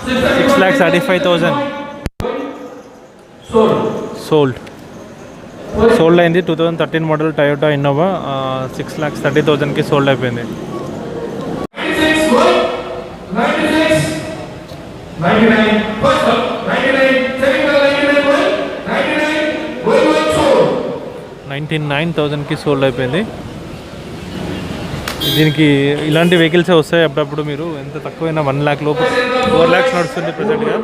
6,35,000 sold అయింది. 2013 model Toyota Innova 6,30,000కి sold అయిపోయింది. $99,000కి sold అయిపోయింది. దీనికి ఇలాంటి వెహికల్సే వస్తాయి అప్పుడప్పుడు. మీరు ఎంత తక్కువైనా 1 lakh లోపు, 4 lakhs నడుస్తుంది ప్రజెంట్గా.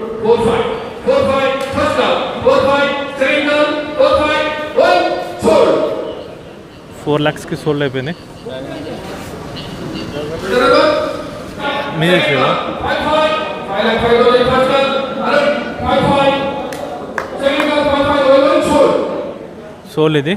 4 lakhsకి సోల్డ్ అయిపోయింది. మీరే చూడాలి. సోల్ ఇది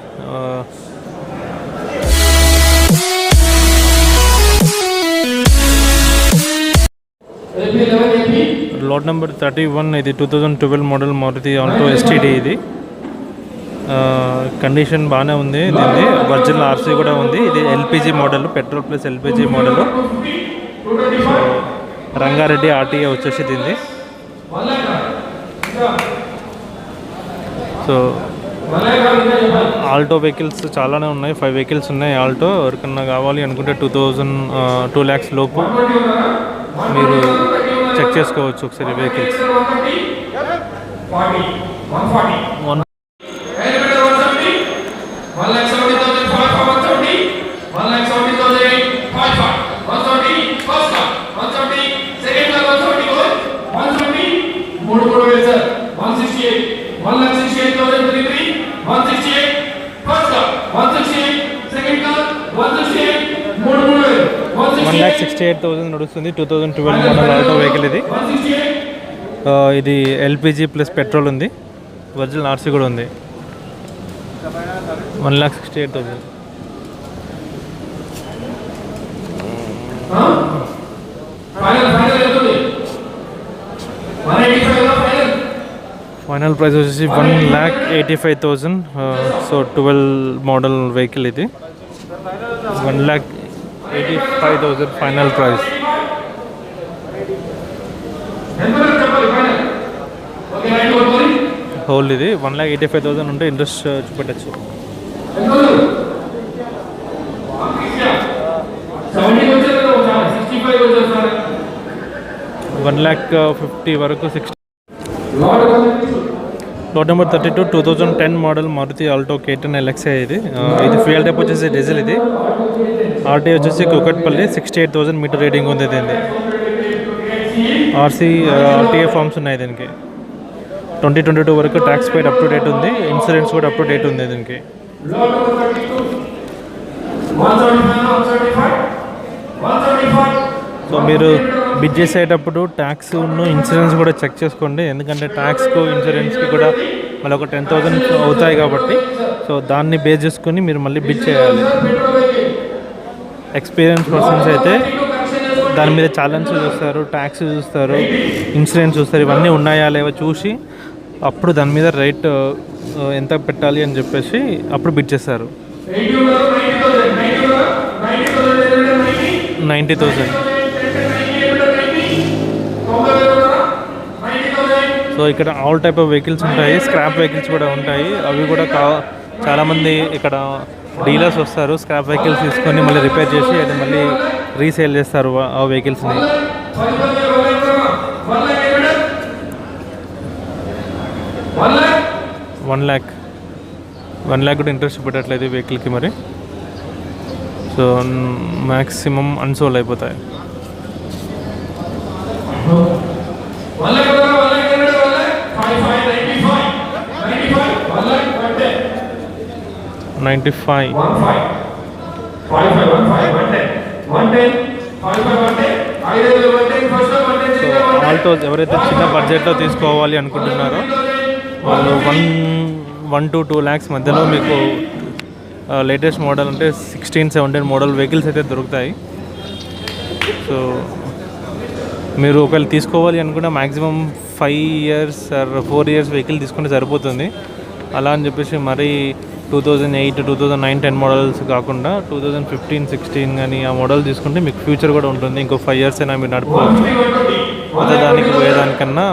లాట్ నెంబర్ 31. ఇది 2012 మోడల్ మారుతి ఆల్టో ఎస్టీడీ. ఇది కండిషన్ బాగానే ఉంది. దీన్ని ఒరిజినల్ ఆర్సీ కూడా ఉంది. ఇది LPG model, petrol plus LPG model. Rangareddy RTA వచ్చేసి దీన్ని. సో ఆల్టో వెహికల్స్ చాలానే ఉన్నాయి. 5 వెహికల్స్ ఉన్నాయి ఆల్టో. ఎవరికన్నా కావాలి అనుకుంటే 2 lakhs లోపు మీరు చెక్ చేసుకోవచ్చు ఒకసారి వెహికల్స్. $1,68,000 నడుస్తుంది. 2012 మోడల్ ఆల్టో వెహికల్ ఇది. ఇది ఎల్పిజి ప్లస్ పెట్రోల్ ఉంది. ఒరిజినల్ ఆర్సీ కూడా ఉంది. 1,68,000. ఫైనల్ ప్రైస్ వచ్చేసి 1,85,000. సో 12 మోడల్ వెహికల్ ఇది. 1,85,000 ఫైనల్ ప్రైస్. హోల్ ఇది 1,85,000 ఉంటే ఇంట్రెస్ట్ చూపెట్టచ్చు. 1,50,000 వరకు 60. Lot number 32. 2010 model Maruti Alto K10 LXi. ఇది ఫ్యూయల్ టైప్ వచ్చేసి డీజిల్. ఇది ఆర్టీ వచ్చేసి కుకట్పల్లి. 68,000 మీటర్ రేటింగ్ ఉంది దీన్ని. ఆర్టీఏ ఫార్మ్స్ ఉన్నాయి దీనికి. 2022 వరకు tax paid up to date ఉంది. ఇన్సూరెన్స్ కూడా అప్ టు డేట్ ఉంది దీనికి. సో మీరు బిడ్ చేసేటప్పుడు ట్యాక్స్ ఇన్సూరెన్స్ కూడా చెక్ చేసుకోండి. ఎందుకంటే ట్యాక్స్కు ఇన్సూరెన్స్కి కూడా మళ్ళీ ఒక 10,000 అవుతాయి కాబట్టి. సో దాన్ని బేస్ చేసుకొని మీరు మళ్ళీ బిడ్ చేయాలి. ఎక్స్పీరియన్స్ పర్సన్స్ అయితే దాని మీద ఛాలెంజ్ చూస్తారు, ట్యాక్స్ చూస్తారు, ఇన్సూరెన్స్ చూస్తారు. ఇవన్నీ ఉన్నాయా లేవో చూసి అప్పుడు దాని మీద రేట్ ఎంత పెట్టాలి అని చెప్పేసి అప్పుడు బిడ్ చేస్తారు. 90,000. సో ఇక్కడ ఆల్ టైప్ ఆఫ్ వెహికల్స్ ఉంటాయి. స్క్రాప్ వెహికల్స్ కూడా ఉంటాయి. అవి కూడా చాలామంది ఇక్కడ డీలర్స్ వస్తారు. స్క్రాప్ వెహికల్స్ తీసుకొని మళ్ళీ రిపేర్ చేసి అది మళ్ళీ రీసేల్ చేస్తారు ఆ వెహికల్స్ని. 1 lakh కూడా ఇంట్రెస్ట్ పెట్టట్లేదు వెహికల్కి మరి. సో మ్యాక్సిమం అన్సోల్డ్ అయిపోతాయి. 95. ఆల్టో ఎవరైతే చిన్న బడ్జెట్లో తీసుకోవాలి అనుకుంటున్నారో వాళ్ళు 1 to 2 lakhs మధ్యలో మీకు లేటెస్ట్ మోడల్ అంటే 16-17 మోడల్ వెహికల్స్ అయితే దొరుకుతాయి. సో మీరు ఒకవేళ తీసుకోవాలి అనుకుంటే maximum 5 years or 4 years vehicle తీసుకుంటే సరిపోతుంది. అలా అని చెప్పేసి మరీ 2008, 2009, 10 మోడల్స్ కాకుండా 2015, 16 కానీ ఆ మోడల్ తీసుకుంటే మీకు ఫ్యూచర్ కూడా ఉంటుంది. ఇంకో 5 years అయినా మీరు నడుపుకోవచ్చు. కొత్త దానికి పోయేదానికన్నా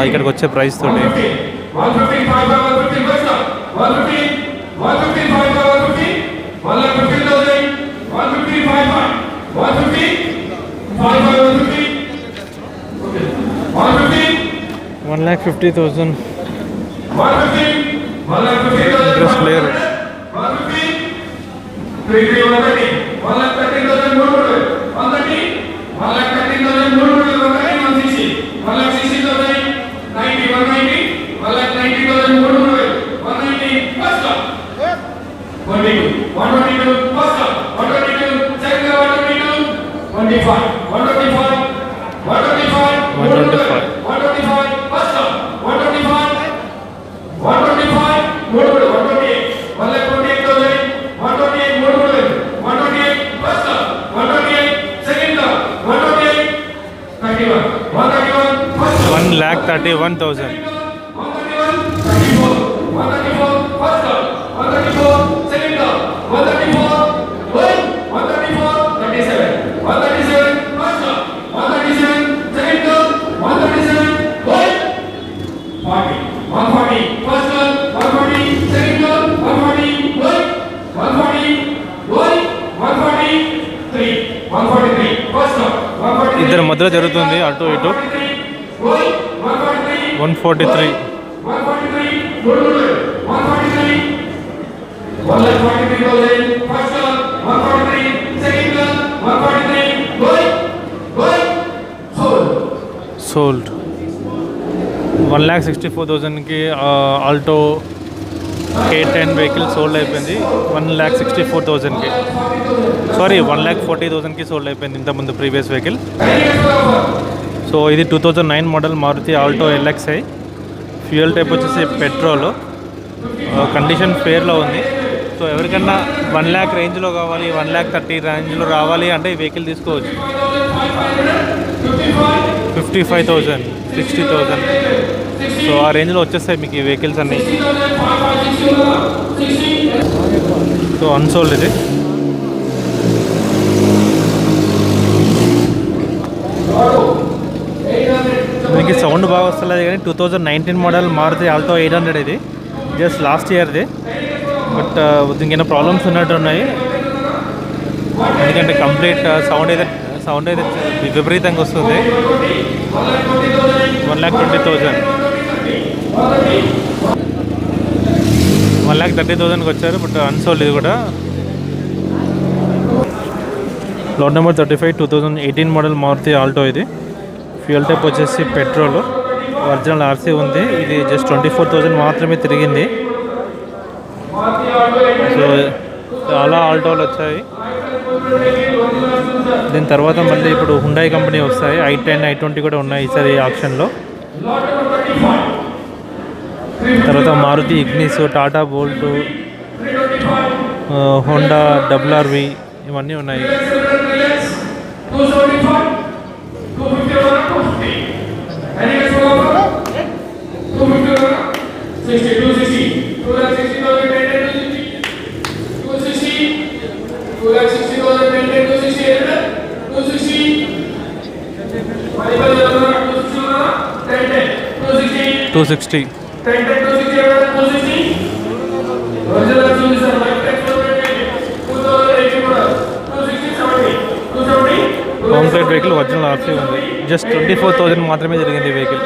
ఇక్కడికి వచ్చే ప్రైస్ తోటి. $1,50,000 ఇంట్రెస్ట్ లేరు. $1,31,000. ఇద్దరు మధ్యలో జరుగుతుంది అటు ఇటు. 143. సోల్డ్. 1,64,000కి ఆల్టో K10 వెహికల్ సోల్డ్ అయిపోయింది. 1,64,000కి, సారీ 1,40,000కి సోల్డ్ అయిపోయింది ఇంతకుముందు ప్రీవియస్ వెహికల్. సో ఇది 2009 model Maruti Alto LXi. Fuel type వచ్చేసి పెట్రోల్. కండిషన్ ఫేర్లో ఉంది. సో ఎవరికన్నా 1,00,000 రేంజ్లో కావాలి, 1,30,000 రేంజ్లో రావాలి అంటే ఈ వెహికల్ తీసుకోవచ్చు. 55,000, 60,000, సో ఆ రేంజ్లో వచ్చేస్తాయి మీకు ఈ వెహికల్స్ అన్నీ. సో అన్సోల్డ్ ఇది. దీనికి సౌండ్ బాగా వస్తలేదు కానీ 2019 మోడల్ మారుతి ఆల్టో 800 ఇది. Just last ఇయర్ది. బట్ దీనికి ఏమైనా ప్రాబ్లమ్స్ ఉన్నట్టు ఉన్నాయి. ఎందుకంటే కంప్లీట్ సౌండ్ అయితే విపరీతంగా వస్తుంది. 1,20,000, 1,30,000కి వచ్చారు. బట్ అన్సోల్డ్ ఇది కూడా. Lot number 35, 2018 model Maruti Alto ఇది. ఫ్యూయల్ టైప్ వచ్చేసి పెట్రోల్. ఒరిజినల్ RC ఉంది. ఇది జస్ట్ 24,000 మాత్రమే తిరిగింది. సో చాలా ఆల్టోలు వచ్చాయి. దీని తర్వాత మళ్ళీ ఇప్పుడు హుండాయ్ కంపెనీ వస్తాయి. i10, i20 కూడా ఉన్నాయి ఈసారి ఆప్షన్లో. తర్వాత Maruti Ignis, Tata Bolt, Honda WRV ఇవన్నీ ఉన్నాయి. $260. కాంప్లీట్ వెహికల్ ఒరిజినల్ RC ఉంది. జస్ట్ 24,000 మాత్రమే జరిగింది ఈ వెహికల్.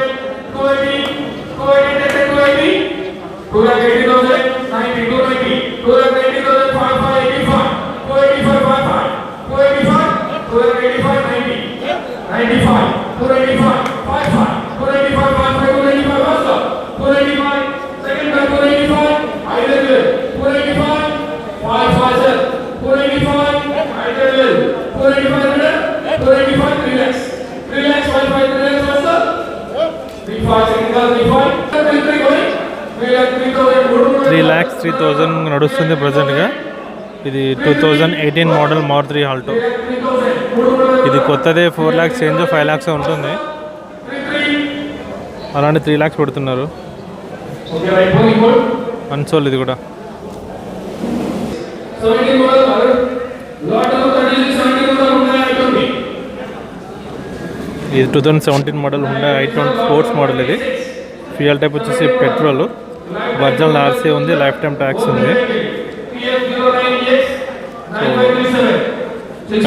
$3,03,000 నడుస్తుంది ప్రజెంట్గా. ఇది 2018 మోడల్ మారుతి ఆల్టో. ఇది కొత్తదే 4 lakhs చేంజ్ 5 lakhs ఉంటుంది. అలాంటి 3 lakhs పెడుతున్నారు. అన్సోల్డ్ ఇది కూడా. ఇది 2017 model Hyundai i20 sports model. ఇది ఫ్యూయల్ టైప్ వచ్చేసి పెట్రోల్, ఒరిజినల్ ఆర్సీ ఉంది, లైఫ్ టైం ట్యాక్స్ ఉంది. సో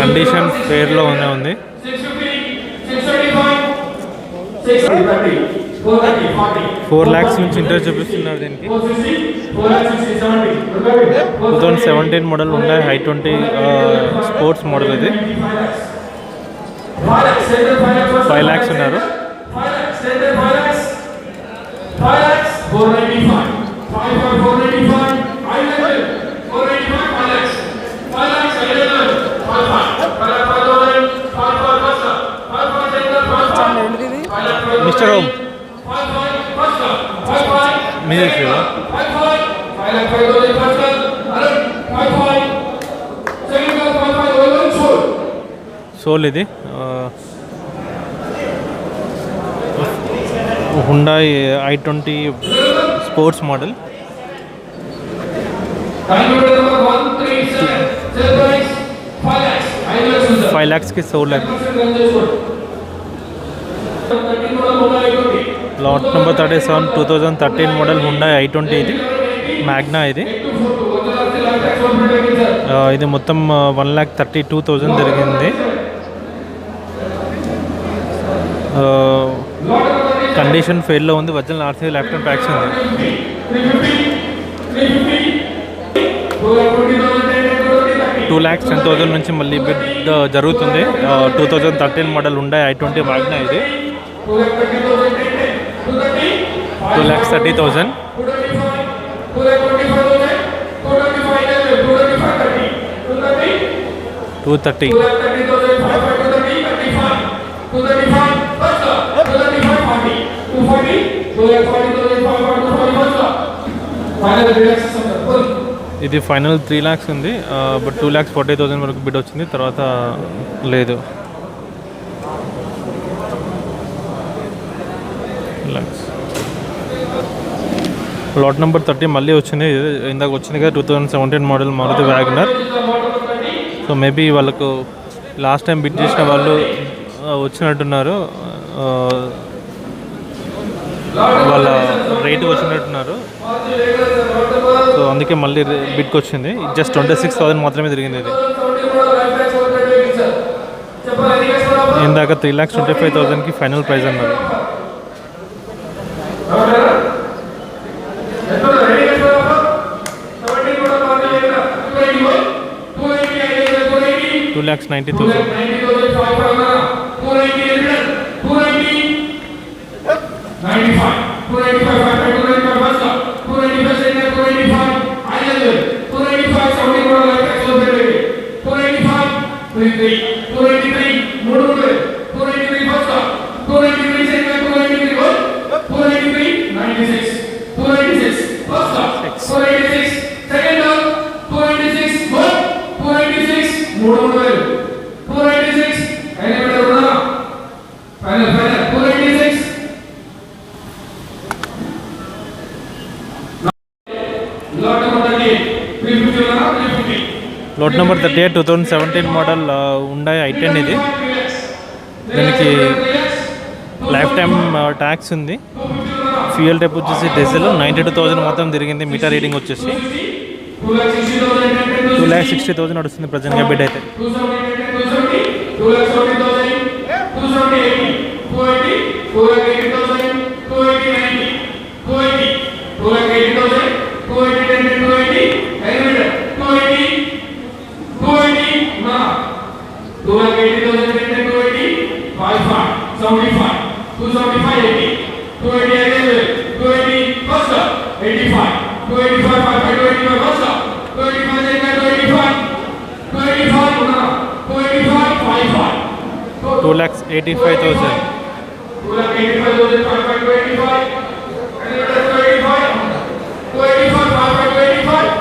కండిషన్ ఫేర్లో ఉంది. 4 lakhs నుంచి ఇంట్రెస్ట్ చూపిస్తున్నారు దీనికి. 2017 model Hyundai i20 sports model. ఇది 5 lakhs ఉన్నారు. మిస్టర్ హోమ్ మీరే సోల్. ఇది హుండా i20 స్పోర్ట్స్ మోడల్. 5 lakhsకి sold. Lot number 37 2013 model Hyundai i20. ఇది మ్యాగ్నా. ఇది మొత్తం 1,32,000 జరిగింది. కండిషన్ ఫెయిల్లో ఉంది. Original RC life time tax ఉంది. 2,10,000 నుంచి మళ్ళీ బిడ్ జరుగుతుంది. 2013 మోడల్ హుండా i20 మ్యాగ్నా. ఇది 2,30,000. 230. ఇది ఫైనల్ 3 lakhs ఉంది. బట్ 2,40,000 వరకు బిడ్ వచ్చింది, తర్వాత లేదు. లాట్ నెంబర్ 30 మళ్ళీ వచ్చింది. ఇందాక వచ్చింది కదా 2017 model Maruti WagonR. So maybe వాళ్ళకు లాస్ట్ టైం బిడ్ చేసిన వాళ్ళు వచ్చినట్టున్నారు, వాళ్ళ రేటు వచ్చినట్టున్నారు. సో అందుకే మళ్ళీ బిడ్కి వచ్చింది. జస్ట్ 26,000 మాత్రమే తిరిగింది. ఇది ఇందాక 3,25,000కి ఫైనల్ ప్రైస్ అన్నారు. 2,90,000. Lot number 38 2017 model Honda i10. ఇది దీనికి లైఫ్ టైం ట్యాక్స్ ఉంది. ఫ్యూయల్ టైప్ వచ్చేసి డీజిల్. 92,000 మొత్తం తిరిగింది. మీటర్ రీడింగ్ వచ్చేసి 2,60,000 నడుస్తుంది ప్రజెంట్గా బిడ్ అయితే. $2,85,000.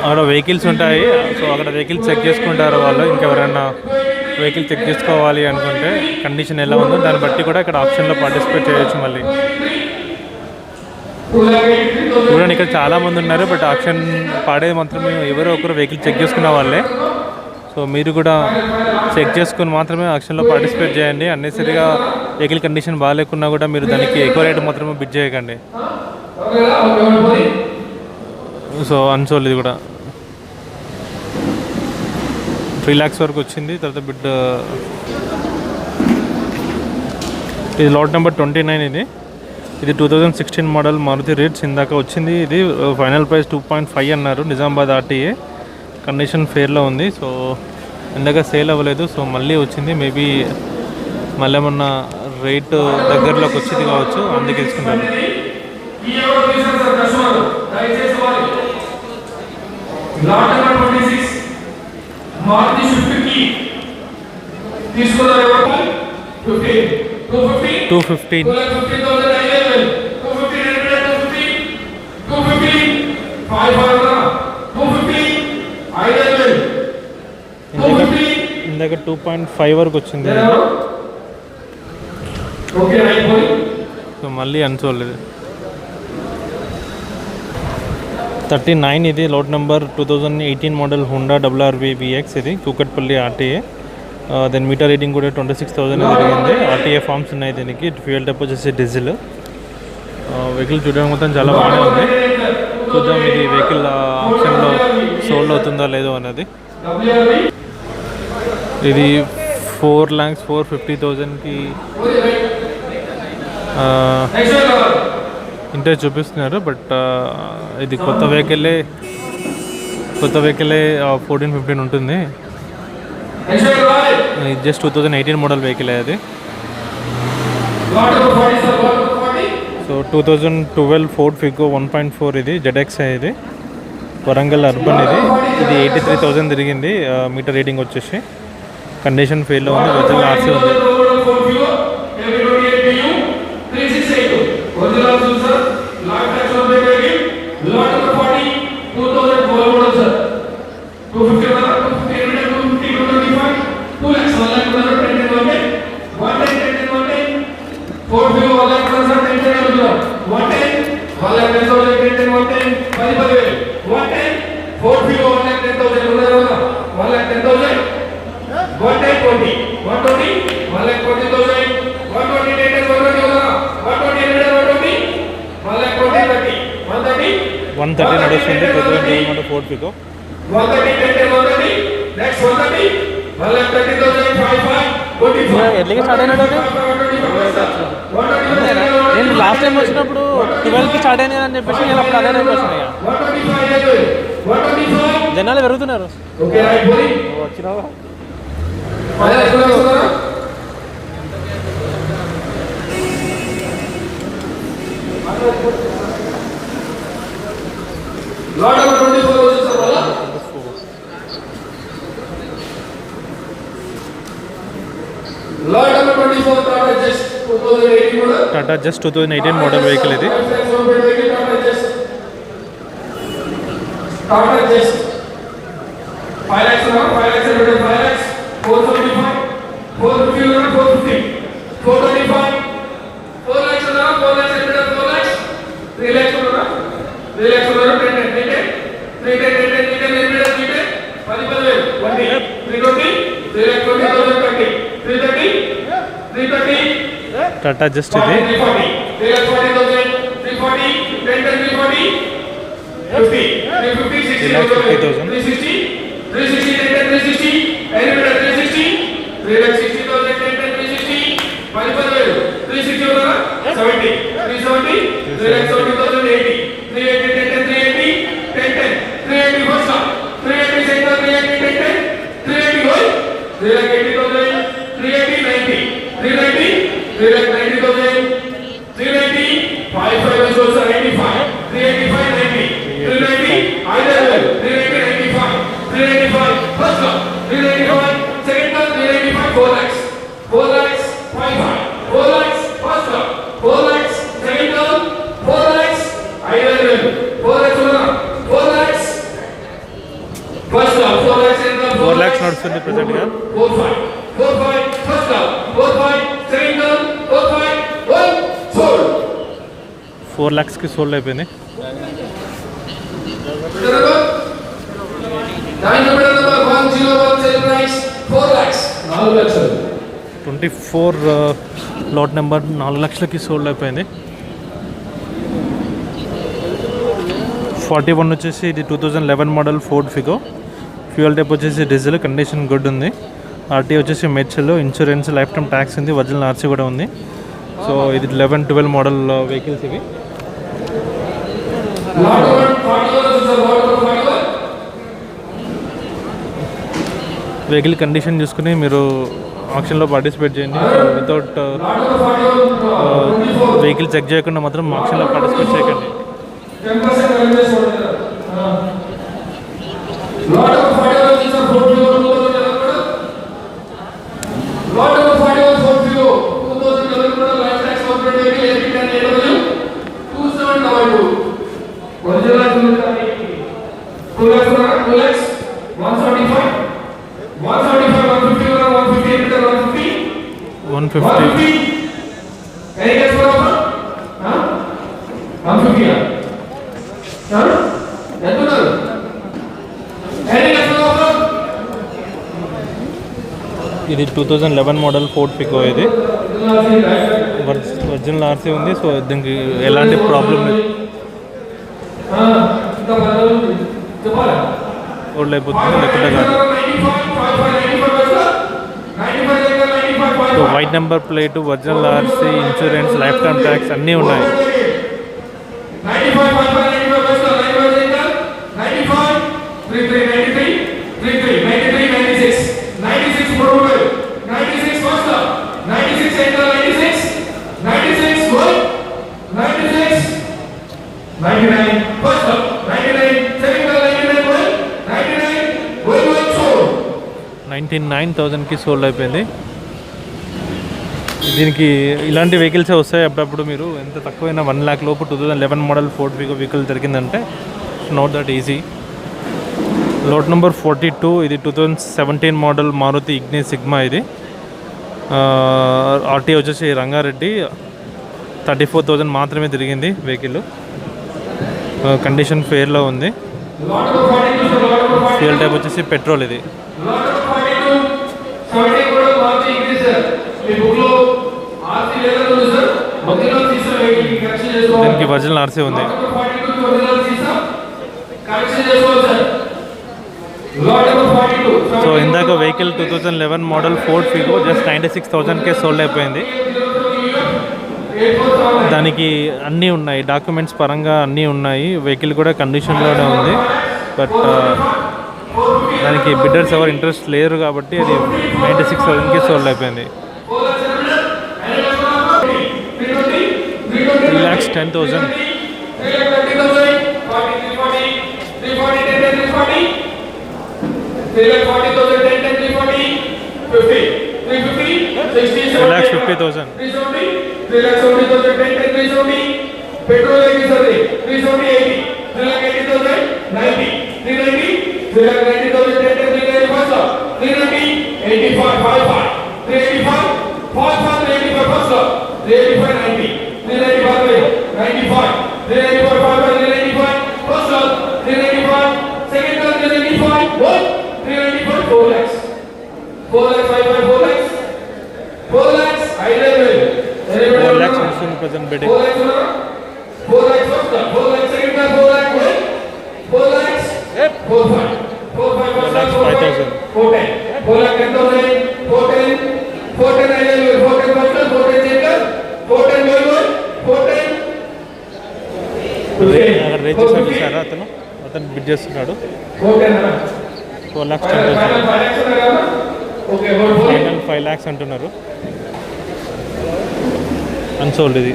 అక్కడ వెహికల్స్ ఉంటాయి. సో అక్కడ వెహికల్స్ చెక్ చేసుకుంటారు వాళ్ళు. ఇంకెవరైనా వెహికల్ చెక్ చేసుకోవాలి అనుకుంటే కండిషన్ ఎలా ఉందో దాన్ని బట్టి కూడా ఇక్కడ ఆప్షన్లో పార్టిసిపేట్ చేయొచ్చు. మళ్ళీ చూడండి, ఇక్కడ చాలామంది ఉన్నారు. బట్ ఆప్షన్ పాడేది మాత్రమే ఎవరో ఒకరు వెహికల్ చెక్ చేసుకున్న వాళ్ళే. సో మీరు కూడా చెక్ చేసుకుని మాత్రమే ఆక్షన్లో పార్టిసిపేట్ చేయండి. అన్నెసరిగా వెహికల్ కండిషన్ బాగాలేకున్నా కూడా మీరు దానికి ఎక్కువ రేట్ మాత్రమే బిడ్ చేయకండి. సో అన్సోల్ ఇది కూడా 3 lakhs వరకు వచ్చింది. తర్వాత బిడ్ ఇది లాట్ నెంబర్ 29. ఇది 2016 మోడల్ మారుతి రిట్స్ ఇందాక వచ్చింది. ఇది ఫైనల్ ప్రైస్ 2.5 అన్నారు. నిజామాబాద్ ఆర్టీఏ కండిషన్ ఫేర్లో ఉంది. సో ఇందాక సేల్ అవ్వలేదు. సో మళ్ళీ వచ్చింది. మేబీ మళ్ళీ ఏమన్నా రేట్ దగ్గరలోకి వచ్చింది కావచ్చు, అందుకే తీసుకుంటాను. మారుతి స్విఫ్ట్ కి తీసుకున్నారు ఎవరు 215 ఇందాక 2.5 వరకు వచ్చింది. సో మళ్ళీ అన్సోలేదు. 39 ఇది lot number 2018 model Honda RRV VX. ఇది కూకట్పల్లి ఆర్టీఏ. దాని మీటర్ రీడింగ్ కూడా 26,000 జరిగింది. ఆర్టీఏ ఫార్మ్స్ ఉన్నాయి దీనికి. ఫ్యూయల్ టైప్ వచ్చేసి డీజిల్. వెహికల్ చూడడానికి మొత్తం చాలా బాగానే ఉంది. చూద్దాం ఇది వెహికల్ ఆప్షన్లో సోల్డ్ అవుతుందా లేదో అన్నది. ఇది 4,450,000కి ఇంట్రెస్ట్ చూపిస్తున్నారు. బట్ ఇది కొత్త వెహికలే 14-15 ఉంటుంది. జస్ట్ 2018 మోడల్ వెహికల్ అది. సో 2012 ఫోర్డ్ ఫిగో 1.4 ఇది ZX ఇది వరంగల్ అర్బన్. ఇది 83,000 తిరిగింది. మీటర్ రీడింగ్ వచ్చేసి కండిషన్ ఫెయిల్లో ఉంది. ఒరిజినల్ ఆర్సీ ఉంది. నడుస్తుంది. 2012 ఫోర్డ్ ఫిగో. ఎట్లకి స్టార్ట్ అయినాడు? నేను లాస్ట్ టైం వచ్చినప్పుడు 12కి స్టార్ట్ అయినాయి అని చెప్పేసి నేను అప్పుడు అదే టైంకి వచ్చినాయి. జనాలు పెరుగుతున్నారు. వచ్చినావా? టాటా జస్ట్ 2018 మోడల్ వెహికల్ ఇది. టాటా జస్ట్ ఇది 4 lakhs నడుస్తుంది ప్రెసెంట్గా. 4 lakhsకి సోల్డ్ అయిపోయింది. 2018 24 లాట్ నెంబర్ 4 లక్షలకి సోల్డ్ అయిపోయింది. 41 వచ్చేసి ఇది 2011 model Ford Figo. Fuel type వచ్చేసి డీజిల్, కండిషన్ గుడ్ ఉంది. ఆర్టీ వచ్చేసి Medchal, insurance, life time tax ఉంది, ఒరిజినల్ ఆర్సీ కూడా ఉంది. సో ఇది 11-12 మోడల్ వెహికల్స్ ఇవి. వెహికల్ కండిషన్ చూసుకుని మీరు ఆక్షన్లో పార్టిసిపేట్ చేయండి. వితౌట్ వెహికల్ చెక్ చేయకుండా మాత్రం ఆక్షన్లో పార్టిసిపేట్ చేయకండి. ఇది 2011 మోడల్ ఫోర్డ్ ఫిగో. ఇది ఒరిజినల్ ఆర్సీ ఉంది. సో దీనికి ఎలాంటి ప్రాబ్లం లేదు. ఓల్డ్ అయిపోతుంది లేకుంటే కాదు. So white number plate, original RC, insurance, life time tax అన్నీ ఉన్నాయి. $99,000కి సోల్డ్ అయిపోయింది. దీనికి ఇలాంటి వెహికల్సే వస్తాయి అప్పుడప్పుడు. మీరు ఎంత తక్కువైనా 1 lakh లోపు 2011 మోడల్ ఫోర్డ్ ఫిగో వెహికల్ దొరికిందంటే not that easy. Lot number 42 ఇది 2017 మోడల్ మారుతి ఇగ్నిస్ సిగ్మా. ఇది ఆర్టీ వచ్చేసి రంగారెడ్డి. 34,000 మాత్రమే తిరిగింది వెహికల్. కండిషన్ ఫేర్లో ఉంది. ఫ్యూయల్ టైప్ వచ్చేసి పెట్రోల్. ఇది దీనికి ఒరిజినల్ ఆర్సీ ఉంది. సో ఇందాక vehicle 2011 model Ford Figo just 96,000కే సోల్డ్ అయిపోయింది. దానికి అన్నీ ఉన్నాయి, డాక్యుమెంట్స్ పరంగా అన్నీ ఉన్నాయి. వెహికల్ కూడా కండిషన్లోనే ఉంది. బట్ దానికి బిడ్డర్స్ ఎవరు ఇంట్రెస్ట్ లేరు కాబట్టి అది 96,000కి సోల్డ్ అయిపోయింది. 3,10,000. $3,50,000. Petrol 370, 380,000, 90, 390, 390,000, 390, 85, 55, 385, 55, 385 first lot, 385, 90, 395, 95, 395, 55, 395 first lot, 395, second lot, 395, what? 395, 4 lakhs, 4 lakhs, 55, 4 lakhs, 4 lakhs, high level, 4 lakhs present bidding. 4 lakhs first lot, 4 lakhs second lot, 4 lakhs, 4 lakhs, 4 5, 4 5 first lot, 5,000, 410, 4 lakh 10,000, 410, 410 I level, 410 first lot, 410 second, 410 level, 410. అక్కడ rate చేసాడు చూసారా అతను bid చేస్తున్నాడు. 4,10,000 final 5 lakhs అంటున్నారు. Unsold ఇది.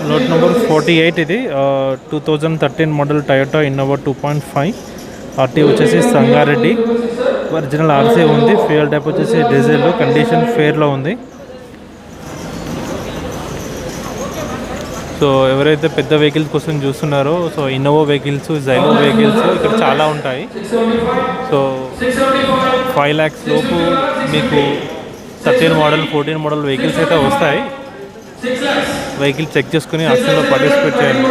Lot number 48 ఇది 2013 model Toyota Innova 2.5. RT వచ్చేసి Sangareddy. Original RC ఉంది. ఫ్యూయల్ టైప్ వచ్చేసి డీజిల్. కండిషన్ ఫేర్లో ఉంది. సో ఎవరైతే పెద్ద వెహికల్స్ కోసం చూస్తున్నారో, so Innova vehicles, Xylo vehicles ఇక్కడ చాలా ఉంటాయి. సో 5 lakhs లోపు మీకు 13 మోడల్ 14 మోడల్ వెహికల్స్ అయితే వస్తాయి. 6 lakhs. వెహికల్ చెక్ చేసుకుని ఆక్షన్లో పార్టిసిపేట్ చేయండి.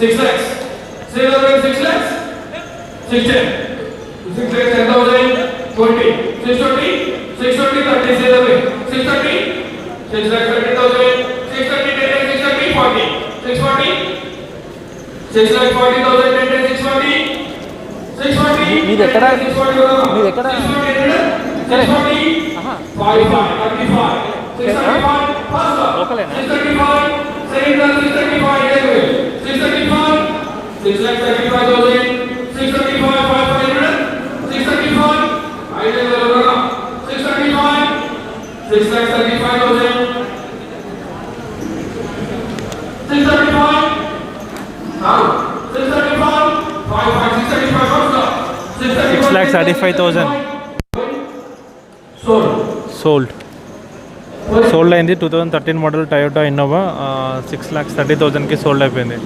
6 lakhs. 6 lakhs. 6 10. 6 lakhs 10,000. 20. 620. 620 30 630. 6 lakhs 30,000. 630 10 630 40. 640. 6 lakhs 40,000 10 640. 640. మీది ఎక్కడ? 640. మీది ఎక్కడ? 640. 55. 35. 635. లోకలేనా? 635. 635. 635. 6 lakhs 35,000. 635. 500. 635. 635. 6 lakhs 35,000. 635. Now 635. 55. 635. First up. 6,35,000 Sold. Sold అయింది. 2013 మోడల్ టయోటా ఇన్నోవా 6,30,000కి సోల్డ్ అయిపోయింది.